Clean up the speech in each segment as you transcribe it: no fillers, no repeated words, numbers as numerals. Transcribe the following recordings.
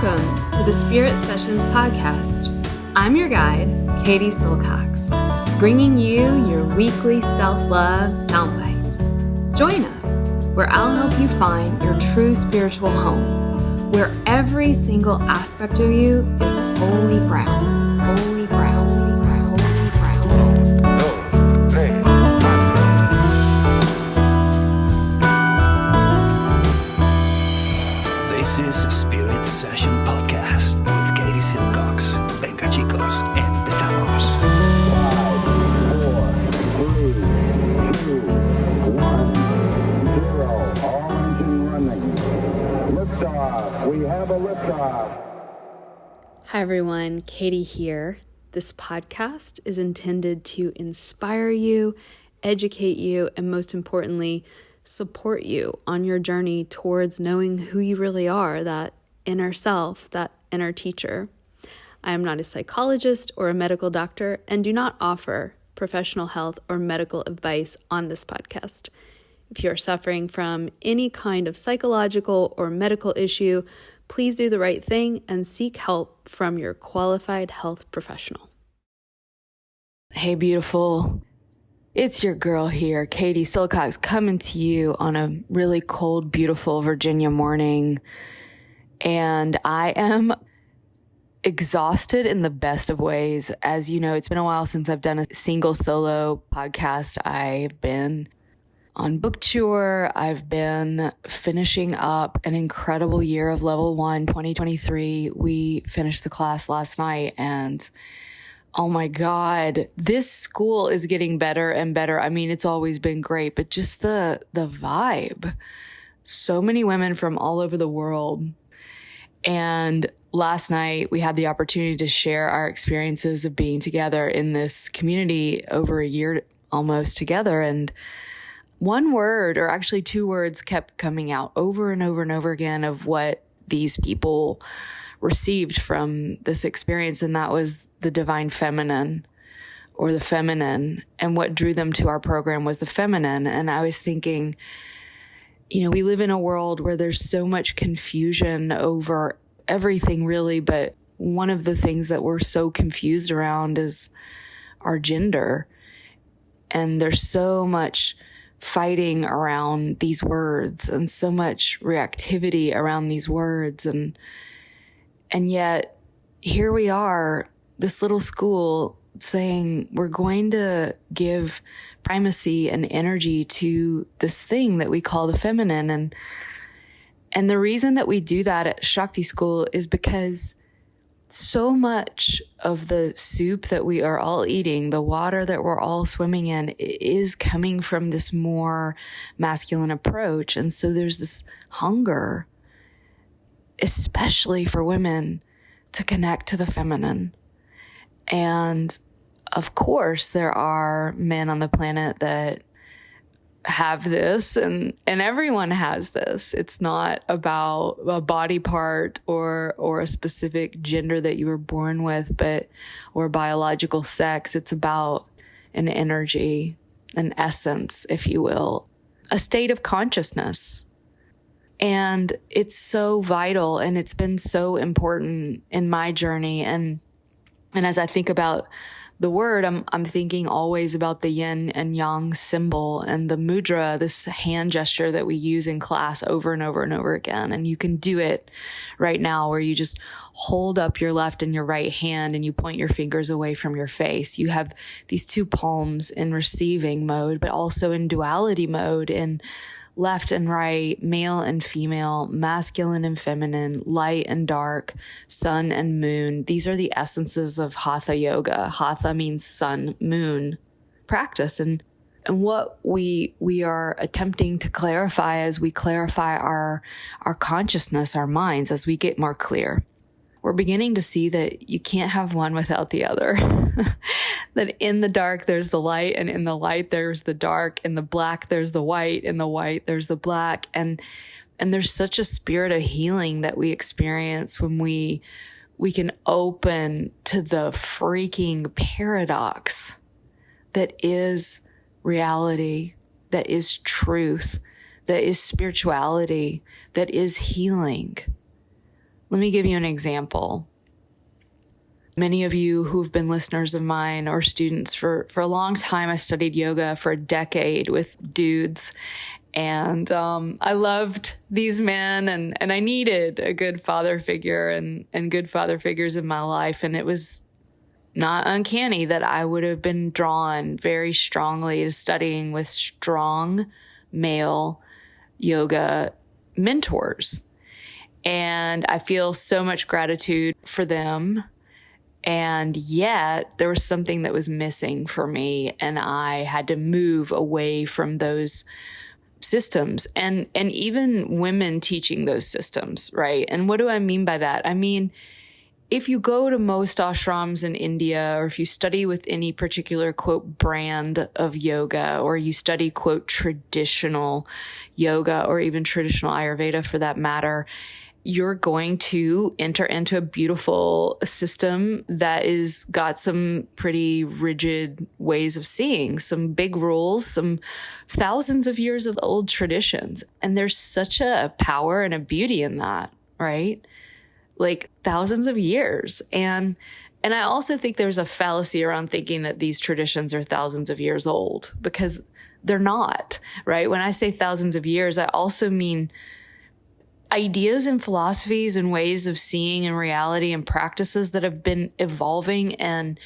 Welcome to the Spirit Sessions podcast. I'm your guide, Katie Silcox, bringing you your weekly self-love soundbite. Join us, where I'll help you find your true spiritual home, where every single aspect of you is holy ground, holy ground, holy ground, holy ground. This is Spirit Session Podcast with Katie Silcox. Venga chicos, empezamos. 5, 4, 3, 2, 1, 0. All engine running. Liftoff. We have a liftoff. Hi everyone, Katie here. This podcast is intended to inspire you, educate you, and most importantly, support you on your journey towards knowing who you really are, that inner self, that inner teacher. I am not a psychologist or a medical doctor and do not offer professional health or medical advice on this podcast. If you are suffering from any kind of psychological or medical issue, please do the right thing and seek help from your qualified health professional. Hey, beautiful. It's your girl here, Katie Silcox, coming to you on a really cold, beautiful Virginia morning. And I am exhausted in the best of ways. As you know, it's been a while since I've done a single solo podcast. I've been on book tour. I've been finishing up an incredible year of level 1, 2023. We finished the class last night and oh my God, this school is getting better and better. I mean, it's always been great, but just the vibe. So many women from all over the world. And last night we had the opportunity to share our experiences of being together in this community over a year almost together. And one word, or actually two words, kept coming out over and over and over again of what these people received from this experience. And that was the divine feminine, or the feminine. And what drew them to our program was the feminine. And I was thinking, you know, we live in a world where there's so much confusion over everything really, but one of the things that we're so confused around is our gender. And there's so much fighting around these words and so much reactivity around these words. And yet here we are, this little school saying we're going to give primacy and energy to this thing that we call the feminine. And the reason that we do that at Shakti School is because so much of the soup that we are all eating, the water that we're all swimming in, is coming from this more masculine approach. And so there's this hunger, especially for women, to connect to the feminine. And of course, there are men on the planet that have this, and everyone has this. It's not about a body part or a specific gender that you were born with, or biological sex. It's about an energy, an essence, if you will, a state of consciousness. And it's so vital, and it's been so important in my journey. And as I think about the word, I'm thinking always about the yin and yang symbol and the mudra, this hand gesture that we use in class over and over and over again. And you can do it right now, where you just hold up your left and your right hand and you point your fingers away from your face. You have these two palms in receiving mode, but also in duality mode, in left and right, male and female, masculine and feminine, light and dark, sun and moon. These are the essences of Hatha yoga. Hatha means sun, moon practice. And what we are attempting to clarify as we clarify our consciousness, our minds, as we get more clear. We're beginning to see that you can't have one without the other. That in the dark, there's the light, and in the light, there's the dark. In the black, there's the white. In the white, there's the black. And there's such a spirit of healing that we experience when we can open to the freaking paradox that is reality, that is truth, that is spirituality, that is healing. Let me give you an example. Many of you who've been listeners of mine or students for a long time, I studied yoga for a decade with dudes. And I loved these men and I needed a good father figure and good father figures in my life. And it was not uncanny that I would have been drawn very strongly to studying with strong male yoga mentors. And I feel so much gratitude for them. And yet there was something that was missing for me, and I had to move away from those systems and even women teaching those systems, right? And what do I mean by that? I mean, if you go to most ashrams in India, or if you study with any particular, quote, brand of yoga, or you study, quote, traditional yoga, or even traditional Ayurveda for that matter, you're going to enter into a beautiful system that is got some pretty rigid ways of seeing, some big rules, some thousands of years of old traditions. And there's such a power and a beauty in that, right? Like thousands of years. And I also think there's a fallacy around thinking that these traditions are thousands of years old, because they're not, right? When I say thousands of years, I also mean ideas and philosophies and ways of seeing and reality and practices that have been evolving and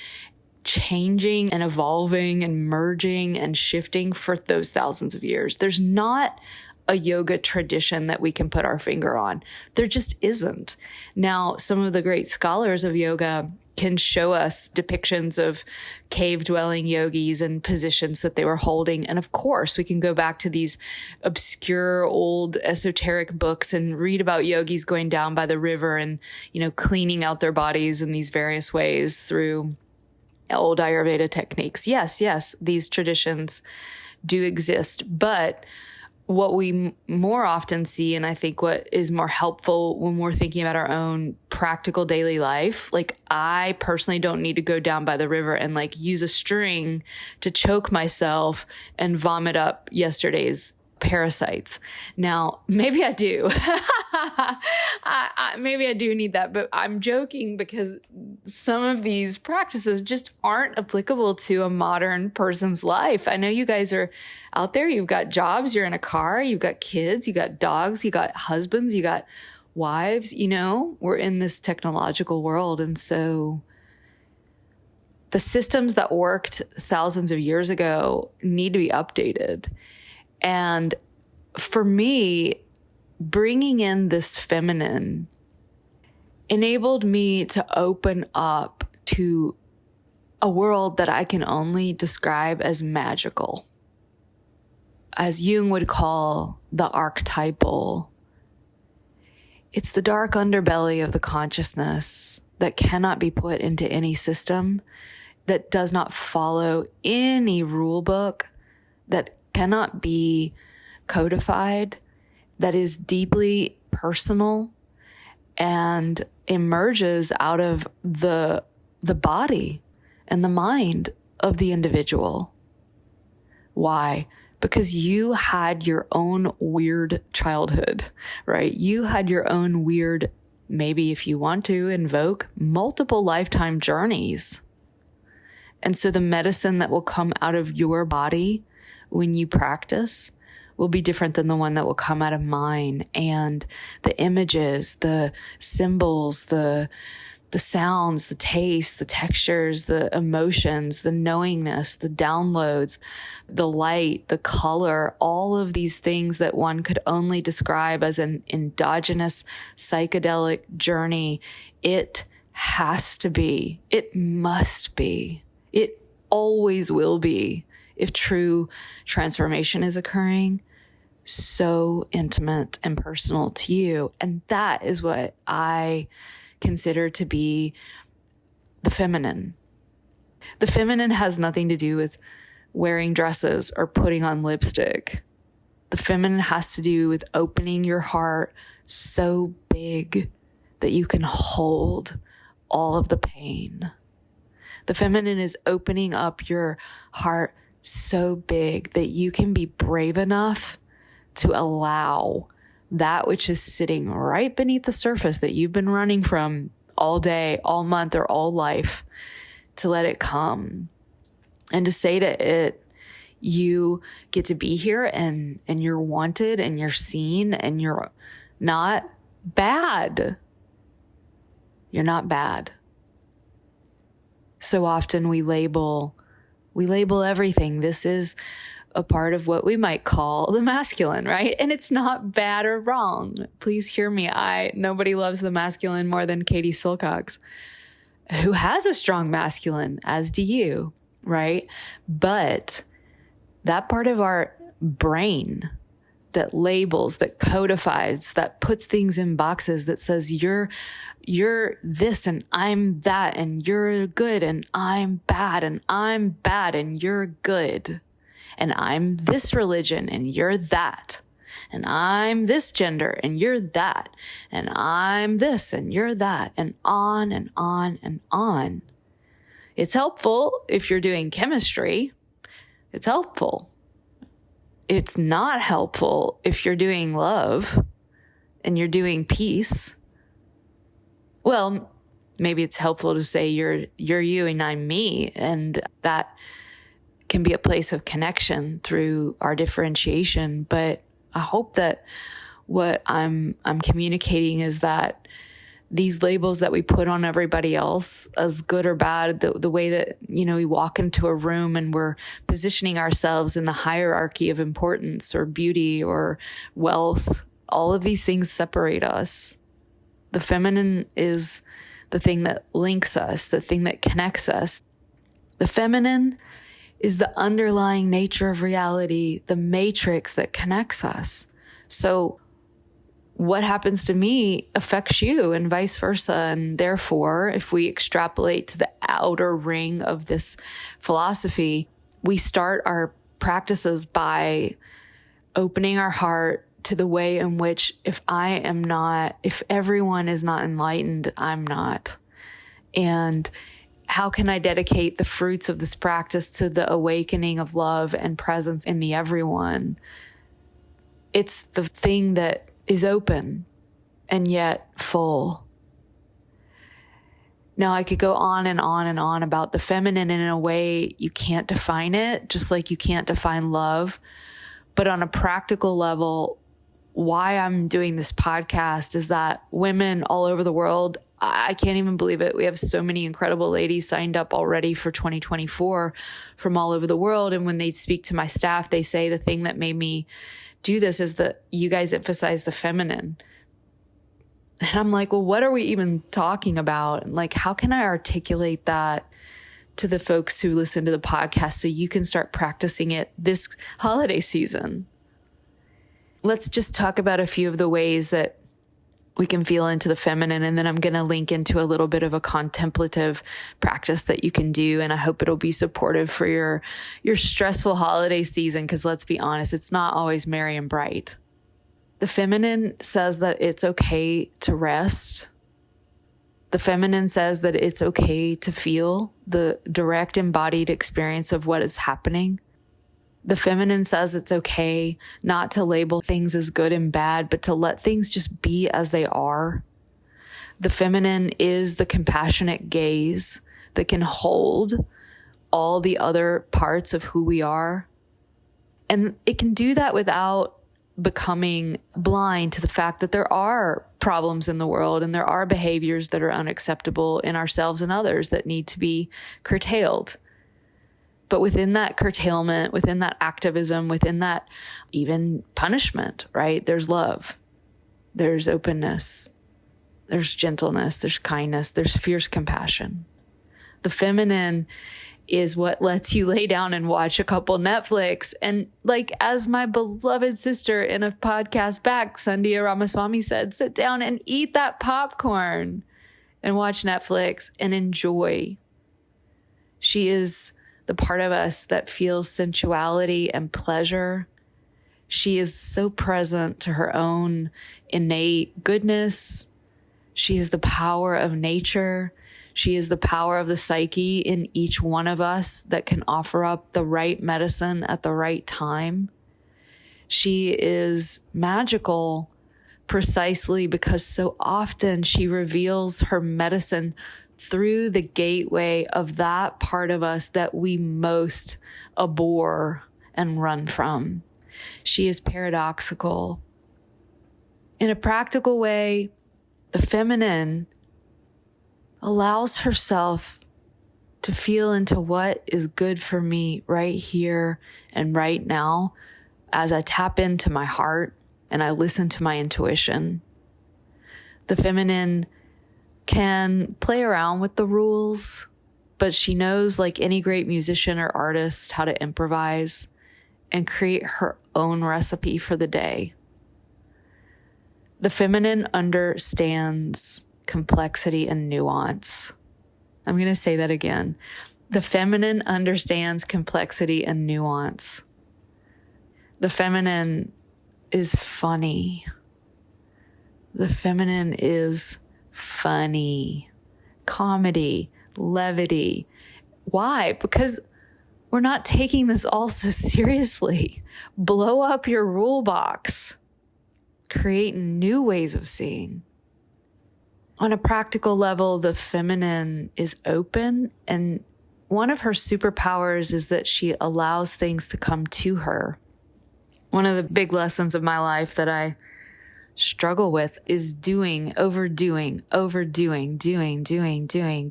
changing and evolving and merging and shifting for those thousands of years. There's not a yoga tradition that we can put our finger on. There just isn't. Now, some of the great scholars of yoga can show us depictions of cave-dwelling yogis and positions that they were holding. And of course, we can go back to these obscure old esoteric books and read about yogis going down by the river and, cleaning out their bodies in these various ways through old Ayurveda techniques. Yes, these traditions do exist. But what we more often see, and I think what is more helpful when we're thinking about our own practical daily life, like I personally don't need to go down by the river and like use a string to choke myself and vomit up yesterday's parasites. Now, maybe I do. Maybe I do need that, but I'm joking because some of these practices just aren't applicable to a modern person's life. I know you guys are out there. You've got jobs. You're in a car. You've got kids. You got dogs. You got husbands. You got wives. We're in this technological world. And so the systems that worked thousands of years ago need to be updated. And for me, bringing in this feminine enabled me to open up to a world that I can only describe as magical, as Jung would call the archetypal. It's the dark underbelly of the consciousness that cannot be put into any system, that does not follow any rule book, that cannot be codified, that is deeply personal and emerges out of the body and the mind of the individual. Why? Because you had your own weird childhood, right? You had your own weird, maybe if you want to invoke, multiple lifetime journeys. And so the medicine that will come out of your body when you practice will be different than the one that will come out of mine. And the images, the symbols, the sounds, the tastes, the textures, the emotions, the knowingness, the downloads, the light, the color, all of these things that one could only describe as an endogenous psychedelic journey. It has to be. It must be. It always will be. If true transformation is occurring, so intimate and personal to you. And that is what I consider to be the feminine. The feminine has nothing to do with wearing dresses or putting on lipstick. The feminine has to do with opening your heart so big that you can hold all of the pain. The feminine is opening up your heart so big that you can be brave enough to allow that which is sitting right beneath the surface that you've been running from all day, all month, or all life, to let it come and to say to it, you get to be here and you're wanted and you're seen and you're not bad. You're not bad. So often we label everything. This is a part of what we might call the masculine, right? And it's not bad or wrong. Please hear me. Nobody loves the masculine more than Katie Silcox, who has a strong masculine, as do you, right? But that part of our brain that labels, that codifies, that puts things in boxes, that says you're this and I'm that, and you're good and I'm bad, and I'm bad and you're good, and I'm this religion and you're that, and I'm this gender and you're that, and I'm this and you're that, and on and on and on. It's helpful if you're doing chemistry. It's helpful. It's not helpful if you're doing love and you're doing peace. Well, maybe it's helpful to say you're you and I'm me, and that can be a place of connection through our differentiation. But I hope that what I'm communicating is that these labels that we put on everybody else as good or bad, the way that, we walk into a room and we're positioning ourselves in the hierarchy of importance or beauty or wealth, all of these things separate us. The feminine is the thing that links us, the thing that connects us. The feminine is the underlying nature of reality, the matrix that connects us. So what happens to me affects you and vice versa. And therefore, if we extrapolate to the outer ring of this philosophy, we start our practices by opening our heart to the way in which if everyone is not enlightened, I'm not. And how can I dedicate the fruits of this practice to the awakening of love and presence in the everyone? It's the thing that is open and yet full. Now, I could go on and on and on about the feminine, and in a way you can't define it, just like you can't define love. But on a practical level, why I'm doing this podcast is that women all over the world, I can't even believe it. We have so many incredible ladies signed up already for 2024 from all over the world. And when they speak to my staff, they say the thing that made me do this is that you guys emphasize the feminine. And I'm like, well, what are we even talking about? And like, how can I articulate that to the folks who listen to the podcast so you can start practicing it this holiday season? Let's just talk about a few of the ways that we can feel into the feminine. And then I'm going to link into a little bit of a contemplative practice that you can do. And I hope it'll be supportive for your stressful holiday season. Because let's be honest, it's not always merry and bright. The feminine says that it's okay to rest. The feminine says that it's okay to feel the direct embodied experience of what is happening. The feminine says it's okay not to label things as good and bad, but to let things just be as they are. The feminine is the compassionate gaze that can hold all the other parts of who we are. And it can do that without becoming blind to the fact that there are problems in the world and there are behaviors that are unacceptable in ourselves and others that need to be curtailed. But within that curtailment, within that activism, within that even punishment, right? There's love, there's openness, there's gentleness, there's kindness, there's fierce compassion. The feminine is what lets you lay down and watch a couple Netflix. And like, as my beloved sister in a podcast back, Sandhya Ramaswamy said, sit down and eat that popcorn and watch Netflix and enjoy. She is the part of us that feels sensuality and pleasure. She is so present to her own innate goodness. She is the power of nature. She is the power of the psyche in each one of us that can offer up the right medicine at the right time. She is magical precisely because so often she reveals her medicine through the gateway of that part of us that we most abhor and run from. She is paradoxical. In a practical way, the feminine allows herself to feel into what is good for me right here and right now as I tap into my heart and I listen to my intuition. The feminine can play around with the rules, but she knows, like any great musician or artist, how to improvise and create her own recipe for the day. The feminine understands complexity and nuance. I'm going to say that again. The feminine understands complexity and nuance. The feminine is funny. The feminine is funny. Comedy, levity. Why? Because we're not taking this all so seriously. Blow up your rule box. Create new ways of seeing. On a practical level, the feminine is open, and one of her superpowers is that she allows things to come to her. One of the big lessons of my life that I struggle with is overdoing,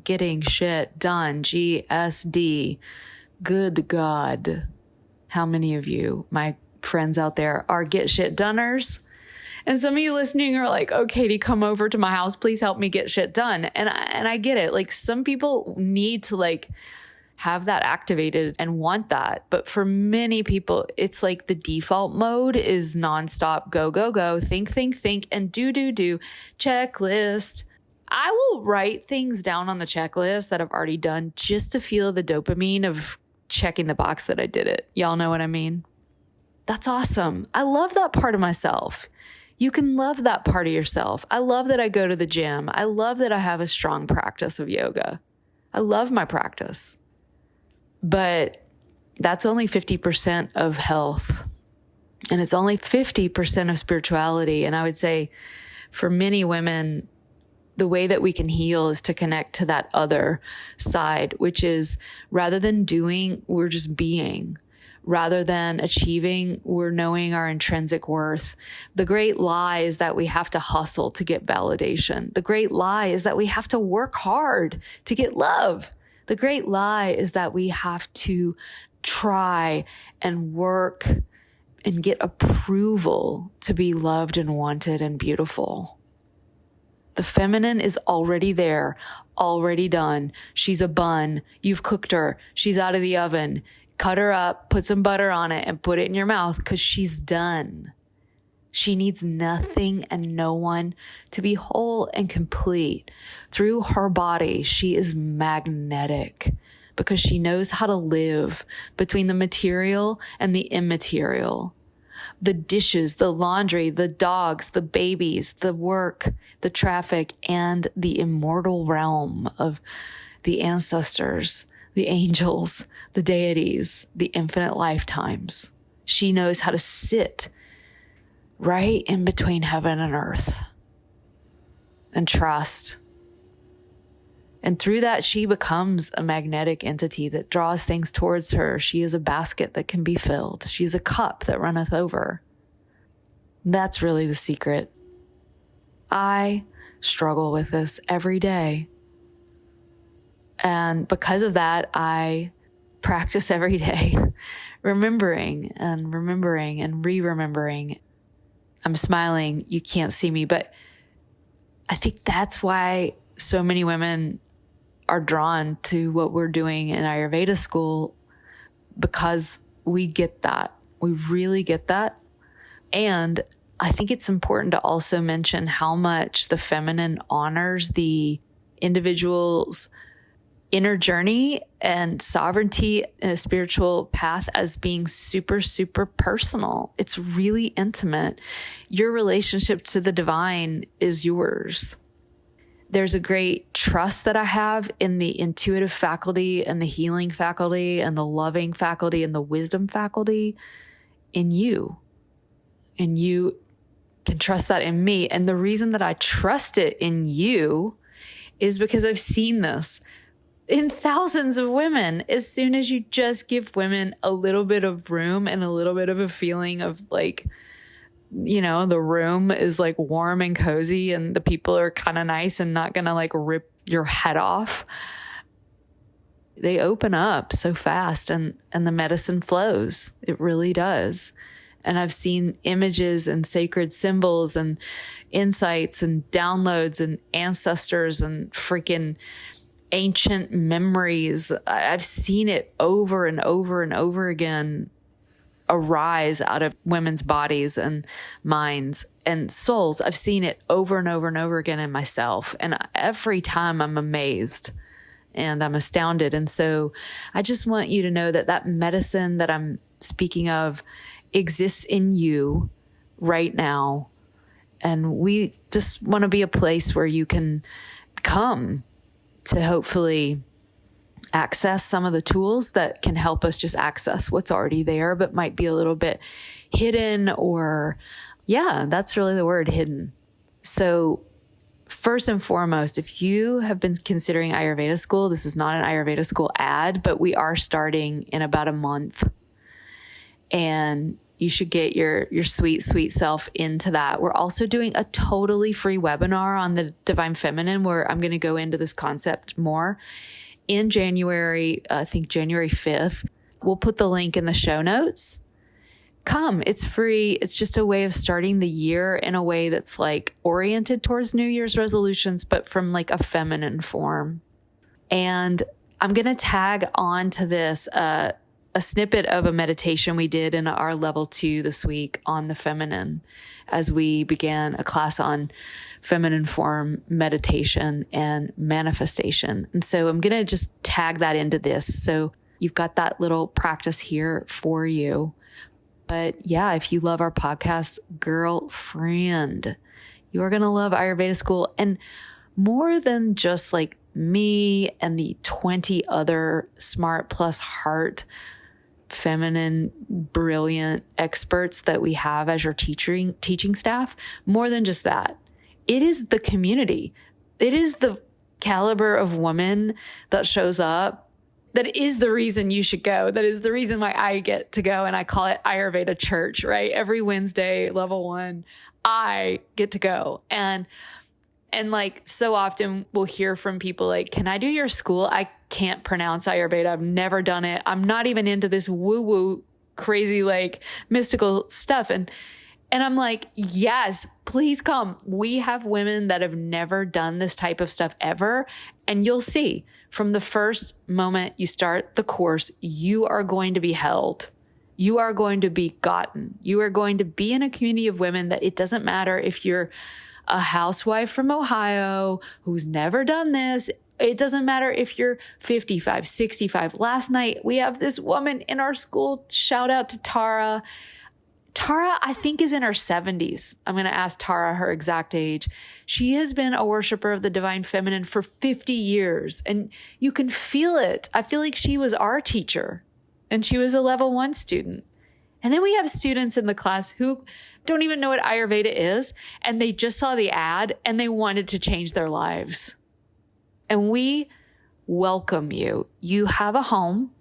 getting shit done, GSD. Good God. How many of you, my friends out there, are get shit doners? And some of you listening are like, oh, Katie, come over to my house. Please help me get shit done. And I get it. Like, some people need to like have that activated and want that. But for many people, it's like the default mode is nonstop go, think, and do, checklist. I will write things down on the checklist that I've already done just to feel the dopamine of checking the box that I did it. Y'all know what I mean? That's awesome. I love that part of myself. You can love that part of yourself. I love that I go to the gym. I love that I have a strong practice of yoga. I love my practice. But that's only 50% of health. And it's only 50% of spirituality. And I would say for many women, the way that we can heal is to connect to that other side, which is rather than doing, we're just being. Rather than achieving, we're knowing our intrinsic worth. The great lie is that we have to hustle to get validation. The great lie is that we have to work hard to get love. The great lie is that we have to try and work and get approval to be loved and wanted and beautiful. The feminine is already there, already done. She's a bun. You've cooked her. She's out of the oven. Cut her up, put some butter on it, and put it in your mouth because she's done. She needs nothing and no one to be whole and complete. Through her body, she is magnetic because she knows how to live between the material and the immaterial. The dishes, the laundry, the dogs, the babies, the work, the traffic, and the immortal realm of the ancestors, the angels, the deities, the infinite lifetimes. She knows how to sit right in between heaven and earth and trust. And through that, she becomes a magnetic entity that draws things towards her. She is a basket that can be filled. She is a cup that runneth over. That's really the secret. I struggle with this every day. And because of that, I practice every day, remembering and re-remembering. I'm smiling. You can't see me, but I think that's why so many women are drawn to what we're doing in Ayurveda School, because we get that. We really get that. And I think it's important to also mention how much the feminine honors the individual's inner journey and sovereignty in a spiritual path as being super, super personal. It's really intimate. Your relationship to the divine is yours. There's a great trust that I have in the intuitive faculty and the healing faculty and the loving faculty and the wisdom faculty in you can trust that in me. And the reason that I trust it in you is because I've seen this in thousands of women. As soon as you just give women a little bit of room and a little bit of a feeling of like, you know, the room is like warm and cozy and the people are kind of nice and not going to like rip your head off, they open up so fast and the medicine flows. It really does. And I've seen images and sacred symbols and insights and downloads and ancestors and freaking ancient memories. I've seen it over and over and over again arise out of women's bodies and minds and souls. I've seen it over and over and over again in myself. And every time I'm amazed and I'm astounded. And so I just want you to know that that medicine that I'm speaking of exists in you right now. And we just want to be a place where you can come to hopefully access some of the tools that can help us just access what's already there, but might be a little bit hidden or, yeah, that's really the word, hidden. So first and foremost, if you have been considering Ayurveda School, this is not an Ayurveda School ad, but we are starting in about a month. And you should get your sweet, sweet self into that. We're also doing a totally free webinar on the Divine Feminine where I'm going to go into this concept more in January, I think January 5th. We'll put the link in the show notes. Come, it's free. It's just a way of starting the year in a way that's like oriented towards New Year's resolutions, but from like a feminine form. And I'm going to tag on to this, a snippet of a meditation we did in our level 2 this week on the feminine as we began a class on feminine form meditation and manifestation. And so I'm going to just tag that into this. So you've got that little practice here for you. But yeah, if you love our podcast, girlfriend, you are going to love Ayurveda School. And more than just like me and the 20 other smart plus heart feminine, brilliant experts that we have as your teaching staff, more than just that, it is the community. It is the caliber of woman that shows up. That is the reason you should go. That is the reason why I get to go. And I call it Ayurveda Church, right? Every Wednesday, level 1, I get to go. And like so often we'll hear from people like, can I do your school? I can't pronounce Ayurveda. I've never done it. I'm not even into this woo-woo crazy, like mystical stuff. And I'm like, yes, please come. We have women that have never done this type of stuff ever. And you'll see from the first moment you start the course, you are going to be held. You are going to be gotten. You are going to be in a community of women that it doesn't matter if you're a housewife from Ohio who's never done this. It doesn't matter if you're 55, 65. Last night, we have this woman in our school. Shout out to Tara. Tara, I think, is in her 70s. I'm going to ask Tara her exact age. She has been a worshiper of the Divine Feminine for 50 years, and you can feel it. I feel like she was our teacher, and she was a level 1 student. And then we have students in the class who don't even know what Ayurveda is, and they just saw the ad, and they wanted to change their lives. And we welcome you. You have a home.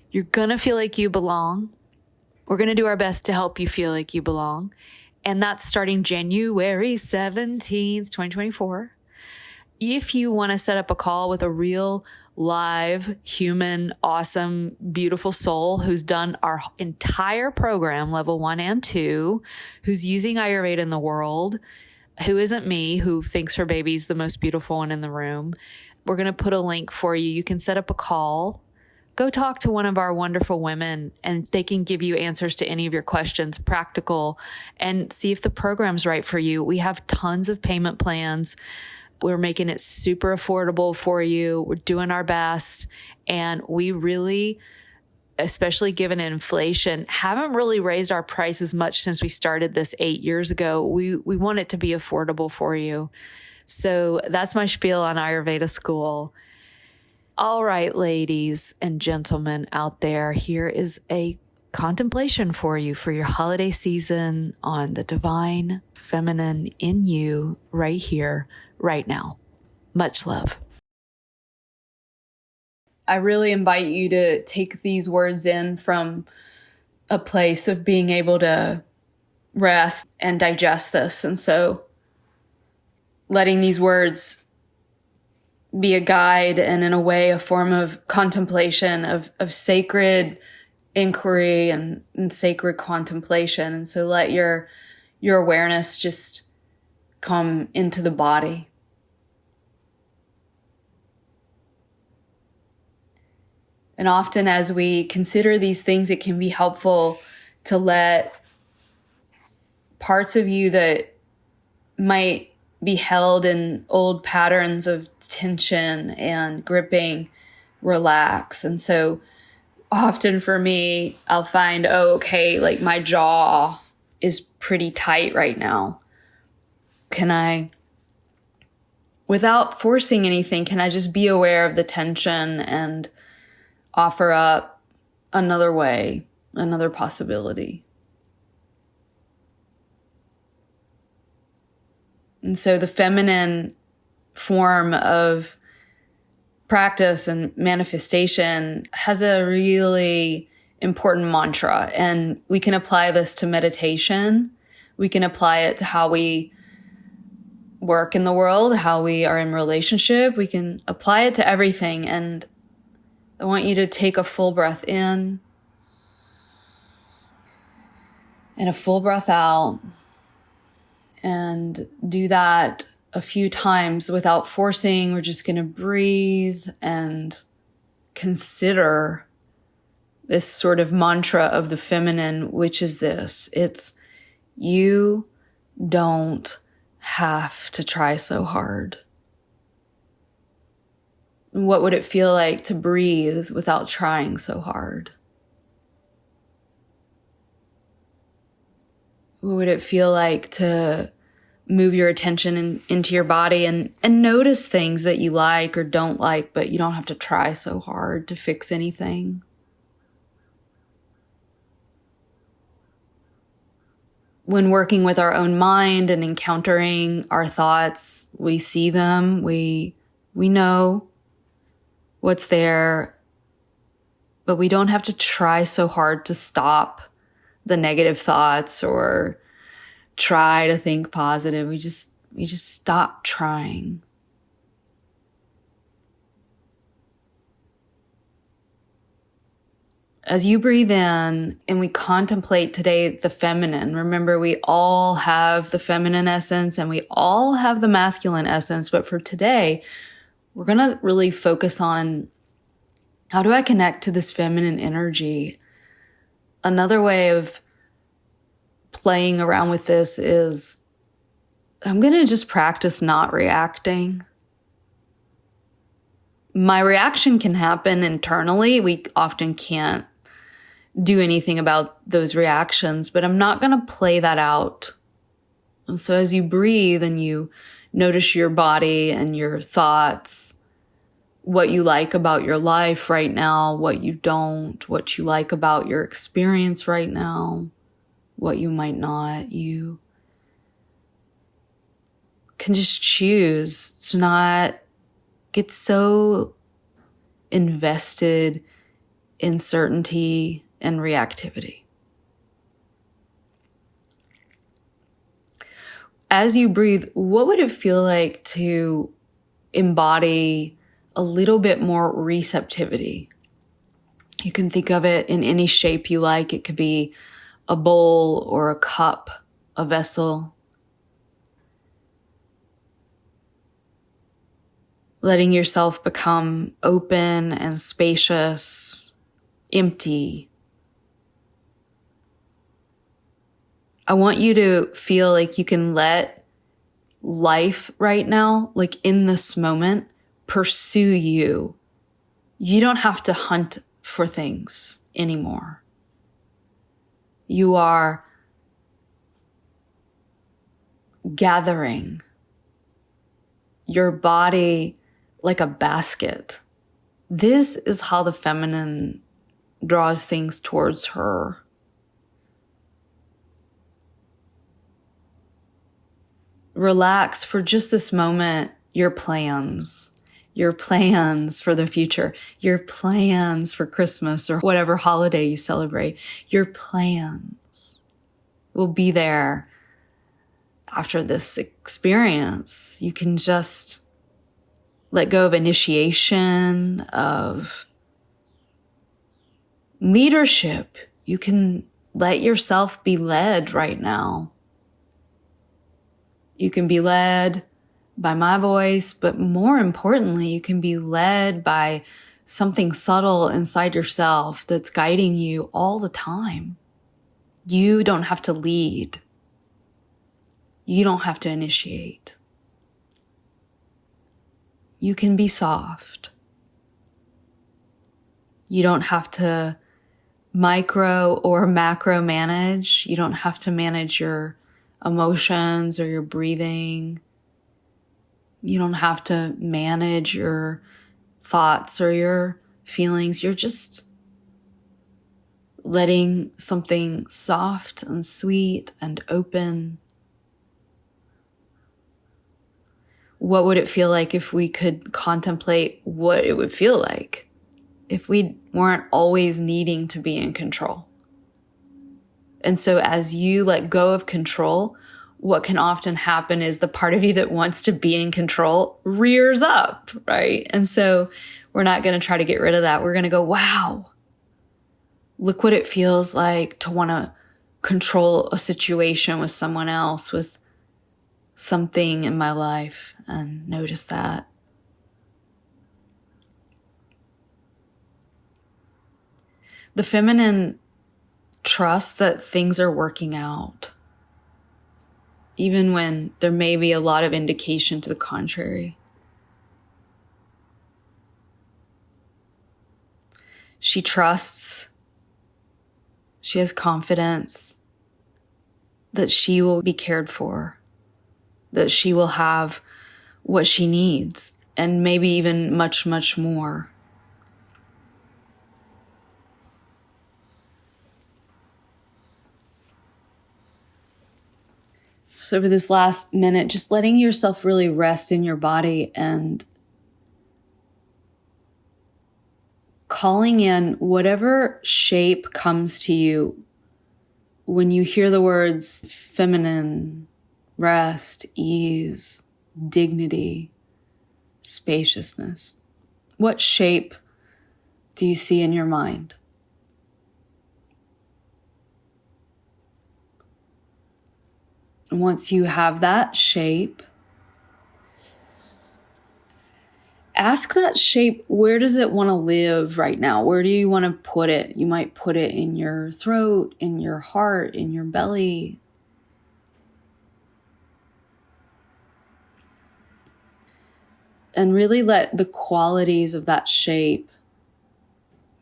You're going to feel like you belong. We're going to do our best to help you feel like you belong. And that's starting January 17th, 2024. If you want to set up a call with a real live, human, awesome, beautiful soul who's done our entire program, level 1 and 2, who's using Ayurveda in the world, who isn't me, who thinks her baby's the most beautiful one in the room, we're going to put a link for you. You can set up a call. Go talk to one of our wonderful women and they can give you answers to any of your questions, practical, and see if the program's right for you. We have tons of payment plans. We're making it super affordable for you. We're doing our best. And we really, especially given inflation, haven't really raised our prices much since we started this 8 years ago. We want it to be affordable for you. So that's my spiel on Ayurveda School. All right, ladies and gentlemen out there, here is a contemplation for you for your holiday season on the divine feminine in you right here, right now. Much love. I really invite you to take these words in from a place of being able to rest and digest this. And so letting these words be a guide and in a way a form of contemplation, of sacred inquiry and sacred contemplation. And so let your awareness just come into the body. And often as we consider these things, it can be helpful to let parts of you that might be held in old patterns of tension and gripping relax. And so often for me, I'll find, like my jaw is pretty tight right now. Can I, without forcing anything, can I just be aware of the tension and offer up another way, another possibility? And so the feminine form of practice and manifestation has a really important mantra, and we can apply this to meditation. We can apply it to how we work in the world, how we are in relationship. We can apply it to everything. And I want you to take a full breath in and a full breath out, and do that a few times without forcing. We're just going to breathe and consider this sort of mantra of the feminine, which is this. It's, you don't have to try so hard. What would it feel like to breathe without trying so hard? What would it feel like to move your attention into your body and notice things that you like or don't like, but you don't have to try so hard to fix anything? When working with our own mind and encountering our thoughts, we see them, we know what's there, but we don't have to try so hard to stop the negative thoughts or try to think positive. We just stop trying. As you breathe in and we contemplate today the feminine, remember we all have the feminine essence and we all have the masculine essence, but for today, we're going to really focus on, how do I connect to this feminine energy? Another way of playing around with this is, I'm going to just practice not reacting. My reaction can happen internally. We often can't do anything about those reactions, but I'm not going to play that out. And so as you breathe and you notice your body and your thoughts, what you like about your life right now, what you don't, what you like about your experience right now, what you might not, you can just choose to not get so invested in certainty and reactivity. As you breathe, what would it feel like to embody a little bit more receptivity? You can think of it in any shape you like. It could be a bowl or a cup, a vessel. Letting yourself become open and spacious, empty. I want you to feel like you can let life right now, like in this moment, pursue you. You don't have to hunt for things anymore. You are gathering your body like a basket. This is how the feminine draws things towards her. Relax for just this moment your plans for the future, your plans for Christmas or whatever holiday you celebrate. Your plans will be there after this experience. You can just let go of initiation, of leadership. You can let yourself be led right now. You can be led by my voice, but more importantly, you can be led by something subtle inside yourself that's guiding you all the time. You don't have to lead. You don't have to initiate. You can be soft. You don't have to micro or macro manage. You don't have to manage your emotions or your breathing. You don't have to manage your thoughts or your feelings. You're just letting something soft and sweet and open. What would it feel like if we could contemplate what it would feel like if we weren't always needing to be in control? And so as you let go of control, what can often happen is the part of you that wants to be in control rears up, right? And so we're not going to try to get rid of that. We're going to go, wow, look what it feels like to want to control a situation with someone else, with something in my life, and notice that. The feminine trusts that things are working out, even when there may be a lot of indication to the contrary. She trusts, she has confidence that she will be cared for, that she will have what she needs, and maybe even much, much more. So over this last minute, just letting yourself really rest in your body and calling in whatever shape comes to you when you hear the words feminine, rest, ease, dignity, spaciousness. What shape do you see in your mind? And once you have that shape, ask that shape, where does it want to live right now? Where do you want to put it? You might put it in your throat, in your heart, in your belly. And really let the qualities of that shape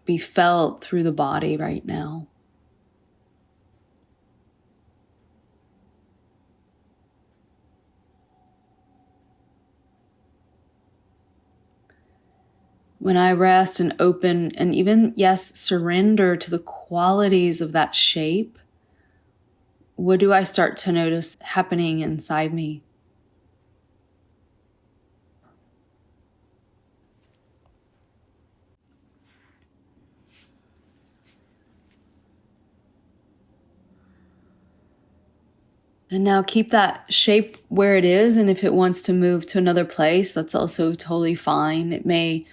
be felt through the body right now. When I rest and open and even, yes, surrender to the qualities of that shape, what do I start to notice happening inside me? And now keep that shape where it is. And if it wants to move to another place, that's also totally fine. It may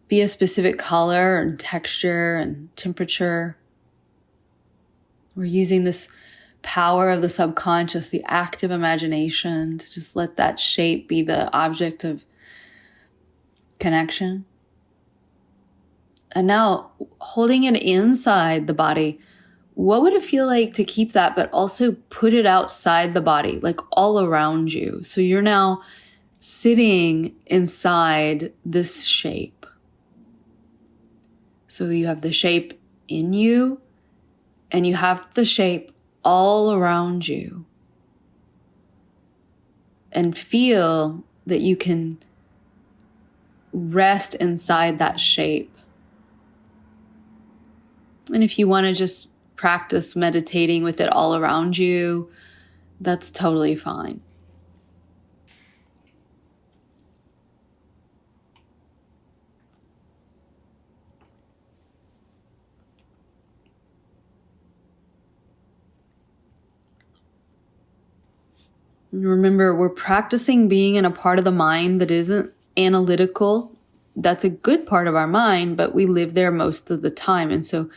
be a specific color and texture and temperature. We're using this power of the subconscious, the active imagination, to just let that shape be the object of connection. And now holding it inside the body, what would it feel like to keep that, but also put it outside the body, like all around you? So you're now sitting inside this shape. So you have the shape in you, and you have the shape all around you. And feel that you can rest inside that shape. And if you want to just practice meditating with it all around you, that's totally fine. And remember, we're practicing being in a part of the mind that isn't analytical. That's a good part of our mind, but we live there most of the time. And so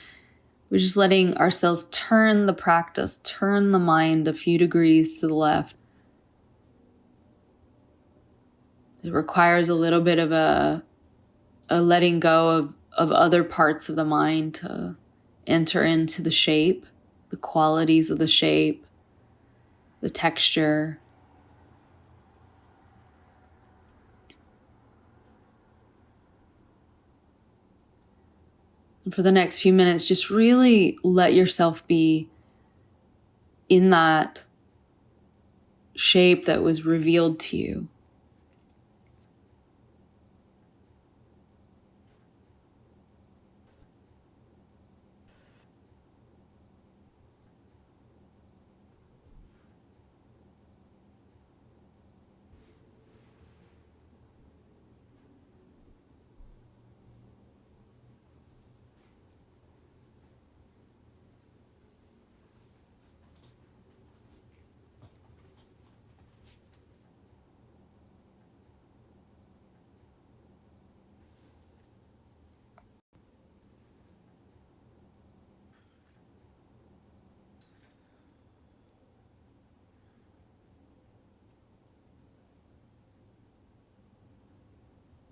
we're just letting ourselves turn the practice, turn the mind a few degrees to the left. It requires a little bit of a letting go of other parts of the mind to enter into the shape, the qualities of the shape, the texture. And for the next few minutes, just really let yourself be in that shape that was revealed to you.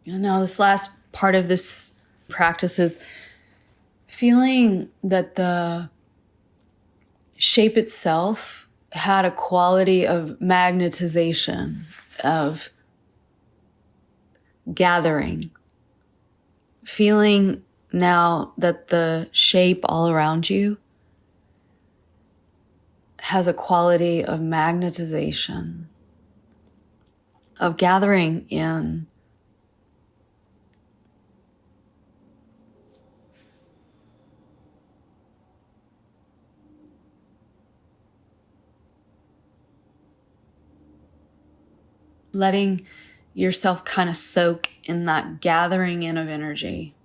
And now this last part of this practice is feeling that the shape itself had a quality of magnetization, of gathering. Feeling now that the shape all around you has a quality of magnetization, of gathering in. Letting yourself kind of soak in that gathering in of energy.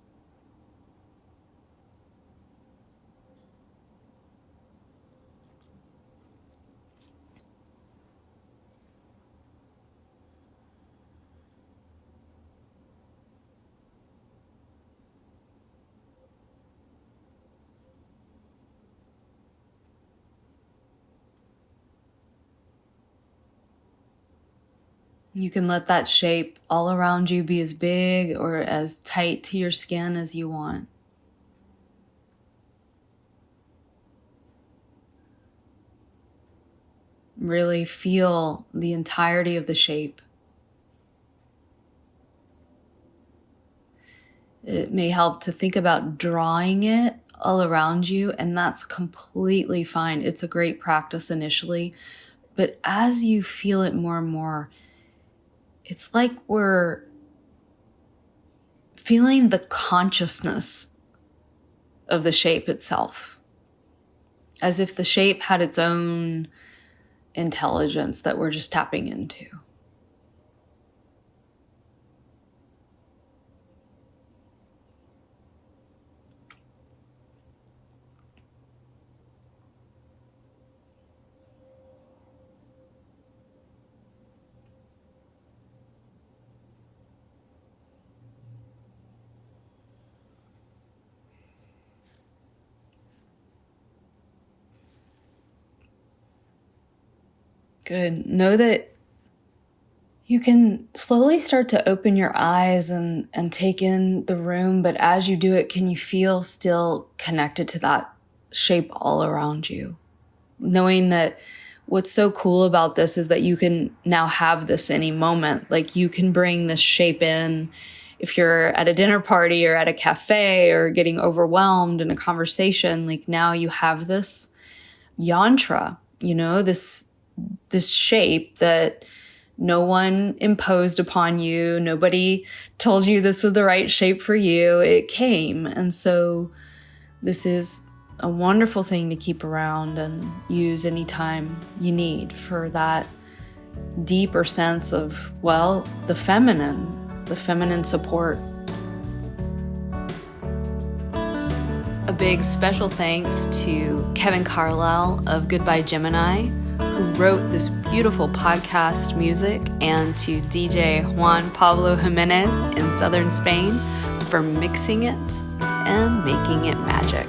You can let that shape all around you be as big or as tight to your skin as you want. Really feel the entirety of the shape. It may help to think about drawing it all around you, and that's completely fine. It's a great practice initially, but as you feel it more and more, it's like we're feeling the consciousness of the shape itself, as if the shape had its own intelligence that we're just tapping into. Good. Know that you can slowly start to open your eyes and take in the room, but as you do it, can you feel still connected to that shape all around you? Knowing that what's so cool about this is that you can now have this any moment. Like you can bring this shape in if you're at a dinner party or at a cafe or getting overwhelmed in a conversation. Like now you have this yantra, this shape that no one imposed upon you. Nobody told you this was the right shape for you. It came. And so This is a wonderful thing to keep around and use anytime you need for that deeper sense of, well, the feminine support. A big special thanks to Kevin Carlisle of Goodbye Gemini, who wrote this beautiful podcast music, and to DJ Juan Pablo Jimenez in southern Spain for mixing it and making it magic.